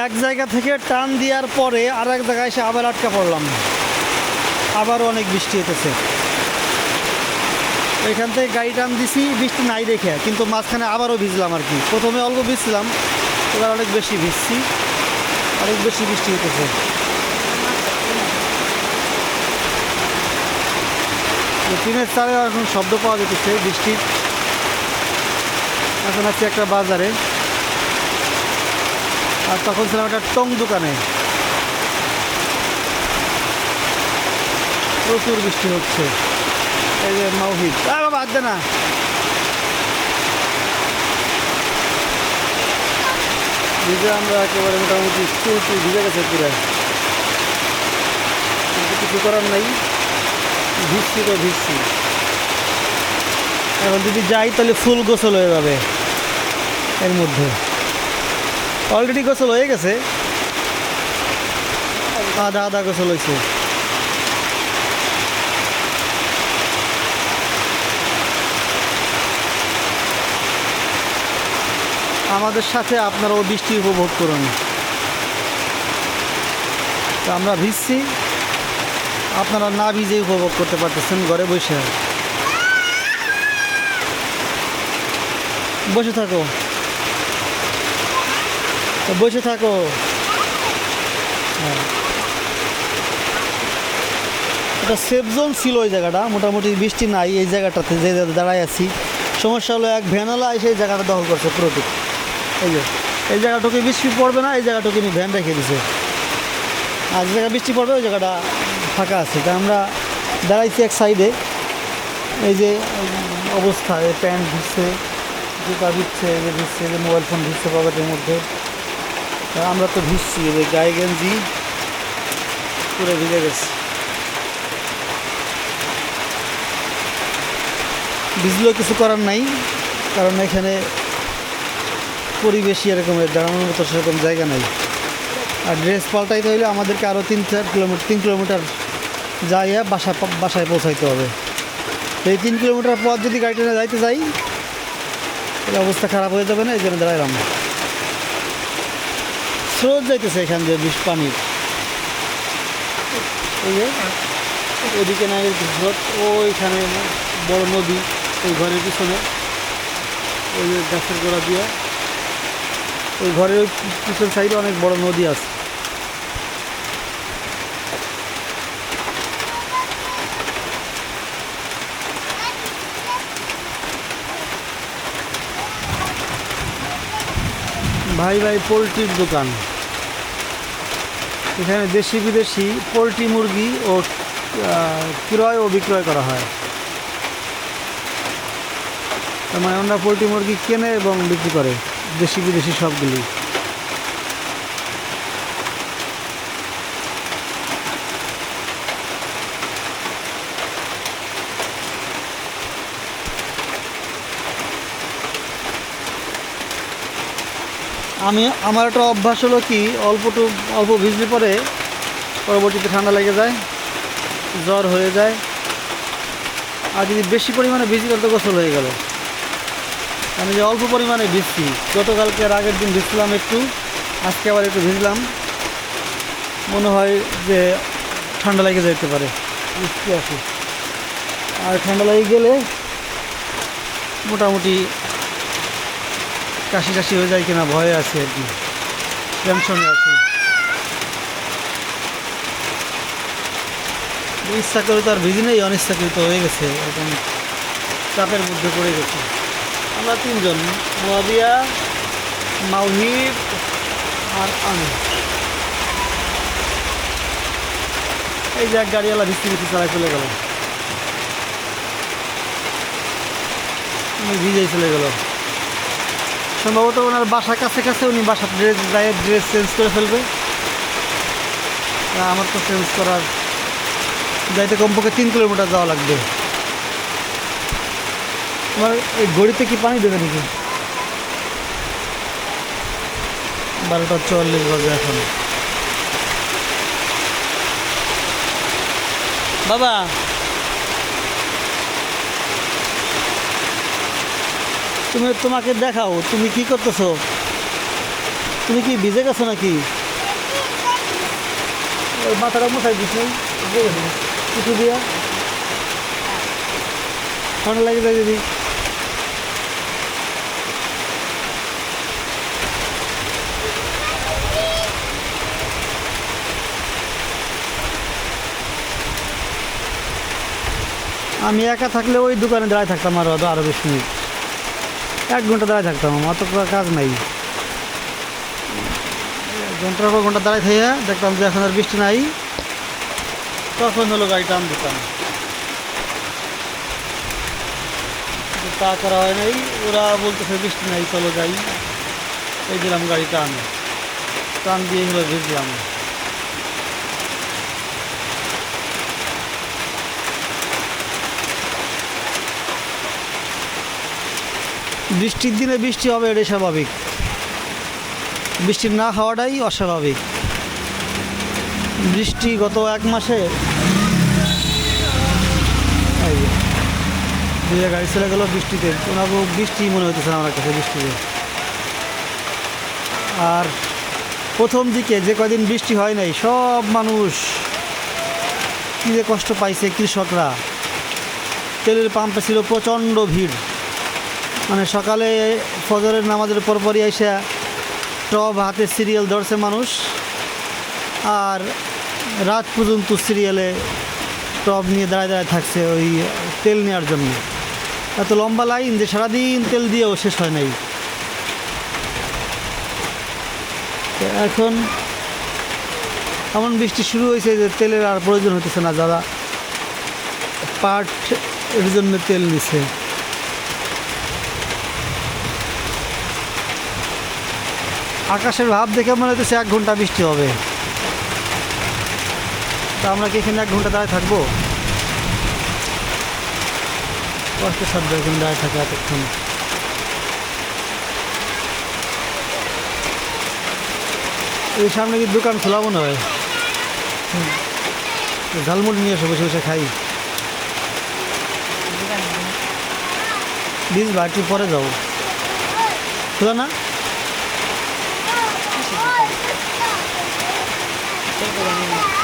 এক জায়গা থেকে টান দেওয়ার পরে আর এক জায়গায় এসে আবার আটকা পড়লাম, আবারও অনেক বৃষ্টি হতেছে। এখান থেকে গাড়ি টান দিছি বৃষ্টি নাই দেখে, কিন্তু মাঝখানে আবারও ভিজলাম আর কি। প্রথমে অল্প ভিজছিলাম, এবার অনেক বেশি ভিজছি, অনেক বেশি বৃষ্টি হতেছে। টিনের চালে এখন শব্দ পাওয়া যেতেছে বৃষ্টির। এখন আছি একটা বাজারে, আর তখন ছিলাম একটা টং দোকানে। প্রচুর বৃষ্টি হচ্ছে। এই যে মাওহিদ, বাবা আদে না, ভিজে আমরা একেবারে মোটামুটি চুল ভিজে গেছে পুরো, কিন্তু কিছু করার নাই, ভিজছি তো ভিজছি। এখন যদি যাই তাহলে ফুল গোসল হয়ে যাবে এর মধ্যে। অলরেডি গোসল হয়ে গেছে, আধা আধা গোসল হয়েছে। আমাদের সাথে আপনারাও বৃষ্টি উপভোগ করুন। তো আমরা ভিজছি, আপনারা না ভিজে উপভোগ করতে পারতেছেন ঘরে বসে। বসে থাকো, বসে থাকো। হ্যাঁ, এটা সেফ জোন ছিল ওই জায়গাটা, মোটামুটি বৃষ্টি নাই এই জায়গাটাতে যে দাঁড়ায় আছি। সমস্যা হলো এক ভ্যানওয়ালা এসে এই জায়গাটা দখল করছে পুরোটুকু। এই জায়গাটুকু বৃষ্টি পড়বে না, এই জায়গাটুকু ভ্যান রেখে দিছে। আর যে জায়গায় বৃষ্টি পড়বে ওই জায়গাটা ফাঁকা আছে। তা আমরা দাঁড়াইছি এক সাইডে। এই যে অবস্থা, এই প্যান্ট ভিজছে, জুতা ভিজছে, এই যে ভিজছে, এই যে মোবাইল ফোন ভিজছে পকেটের মধ্যে। তা আমরা তো ভিজছি, এই যে গায়ে গেঞ্জি পুরো ভিজে গেছে। ভিজলেও কিছু করার নাই, কারণ এখানে পরিবেশই এরকমের, দাঁড়ানোর মতো সেরকম জায়গা নাই। আর ড্রেস পাল্টাইতে হইলে আমাদেরকে আরও 3 কিলোমিটার যাইয়া বাসায় পৌঁছাইতে হবে। এই 3 কিলোমিটার পর যদি গাড়িটা নিয়ে যাইতে যাই তাহলে অবস্থা খারাপ হয়ে যাবে না, এই জন্য দাঁড়াইলাম। স্রোত যাইতেছে এখান দিয়ে পানির, এই যে ওইদিকে নাই স্রোত, ওইখানে বড় নদী, ওই ঘরের পিছনে, ওই যে গাছের গোড়া দিয়ে ওই ঘরের ওই পিছন সাইডে অনেক বড় নদী আছে। ভাই ভাই পোলট্রির দোকান। এখানে দেশি বিদেশি পোলট্রি মুরগি ও ক্রয় ও বিক্রয় করা হয়। তার মানে ওনারা পোলট্রি মুরগি কেনে এবং বিক্রি করে, দেশি বিদেশি সবগুলি। আমার একটা অভ্যাস হলো কি, অল্প ভিজলে পরে পরবর্তীতে ঠান্ডা লেগে যায়, জ্বর হয়ে যায়। আর যদি বেশি পরিমাণে ভিজি তাহলে তো গোসল হয়ে গেল। আমি যে অল্প পরিমাণে ভিজছি, গতকালকে আর আগের দিন ভিজলাম একটু, আজকে আবার একটু ভিজলাম, মনে হয় যে ঠান্ডা লেগে যেতে পারে, বৃষ্টি আছে। আর ঠান্ডা লেগে গেলে মোটামুটি কাশি টাশি হয়ে যায় কিনা ভয়ে আছে আর কি, টেনশনে আছে। ইচ্ছা করে তো আর ভিজি নেই, অনিচ্ছাকৃত হয়ে গেছে, একদম চাপের মধ্যে পড়ে গেছে। আমরা 3 জন, মুয়াবিয়া, মাওহিদ আর আমি। এই যে এক গাড়িওয়ালা ভিজতে চালায় চলে গেল, উনি ভিজেই চলে গেল। সম্ভবত ওনার বাসার কাছে উনি বাসার ড্রেস চেঞ্জ করে ফেলবে। আমার তো চেঞ্জ করার যাইতে কমপক্ষে 3 কিলোমিটার যাওয়া লাগবে। তোমার এই ঘড়িতে কি পানি দেবে নাকি? 12:44 বাজে এখন। বাবা তোমাকে দেখাও, তুমি কি করতেছো? তুমি কি ভিজে গেছো নাকি? ওই মাথাটা মুছাই দিস নাই কিছু দিয়া ঠান্ডা লাগে যায় যদি। আমি একা থাকলে ওই দোকানে দাঁড়ায় থাকতাম আরও 20 মিনিট, 1 ঘন্টা দাঁড়ায় থাকতাম, অত কাজ নাই। ঘন্টার পর ঘন্টা দাঁড়ায় থেকে দেখতাম যে এখন আর বৃষ্টি নাই, তখন হলো গাড়ি টান দিতাম। তা করা হয় নাই, ওরা বলতেছে বৃষ্টি নাই চলো যাই, এই দিলাম গাড়ি টান, টান দিয়ে হলো ভিজলাম। বৃষ্টির দিনে বৃষ্টি হবে এটাই স্বাভাবিক, বৃষ্টি না হওয়াটাই অস্বাভাবিক। বৃষ্টি গত 1 মাসে এই যে গাড়ি চলে গেল বৃষ্টিতে, ওনাকে বৃষ্টি মনে হইতেছে না আমার কাছে বৃষ্টিতে। আর প্রথম দিকে যে কদিন বৃষ্টি হয় নাই সব মানুষ কী যে কষ্ট পাইছে, কৃষকরা। তেলের পাম্পে ছিল প্রচণ্ড ভিড়, মানে সকালে ফজরের নামাজের পরপরই এসে টব হাতে সিরিয়াল ধরছে মানুষ, আর রাত পর্যন্ত সিরিয়ালে টব নিয়ে দাঁড়ায় দাঁড়ায় থাকছে ওই তেল নেওয়ার জন্য। এত লম্বা লাইন যে সারাদিন তেল দিয়েও শেষ হয় নাই। এখন এমন বৃষ্টি শুরু হয়েছে যে তেলের আর প্রয়োজন হতেছে না, যারা পাট এর জন্য তেল নিছে। আকাশের ভাব দেখে মনে হচ্ছে 1 ঘন্টা বৃষ্টি হবে, তা আমরা কি এখানে 1 ঘন্টা দাঁড়ায় থাকবো? কষ্টের সাধ্য এখানে দাঁড়ায় থাকে এতক্ষণ। এই সামনে কি দোকান খোলা মনে হয়? ঝালমুড়ি নিয়ে এসে বসে বসে খাই। প্লিজ বা একটু পরে যাও, খোলা না? Thank you.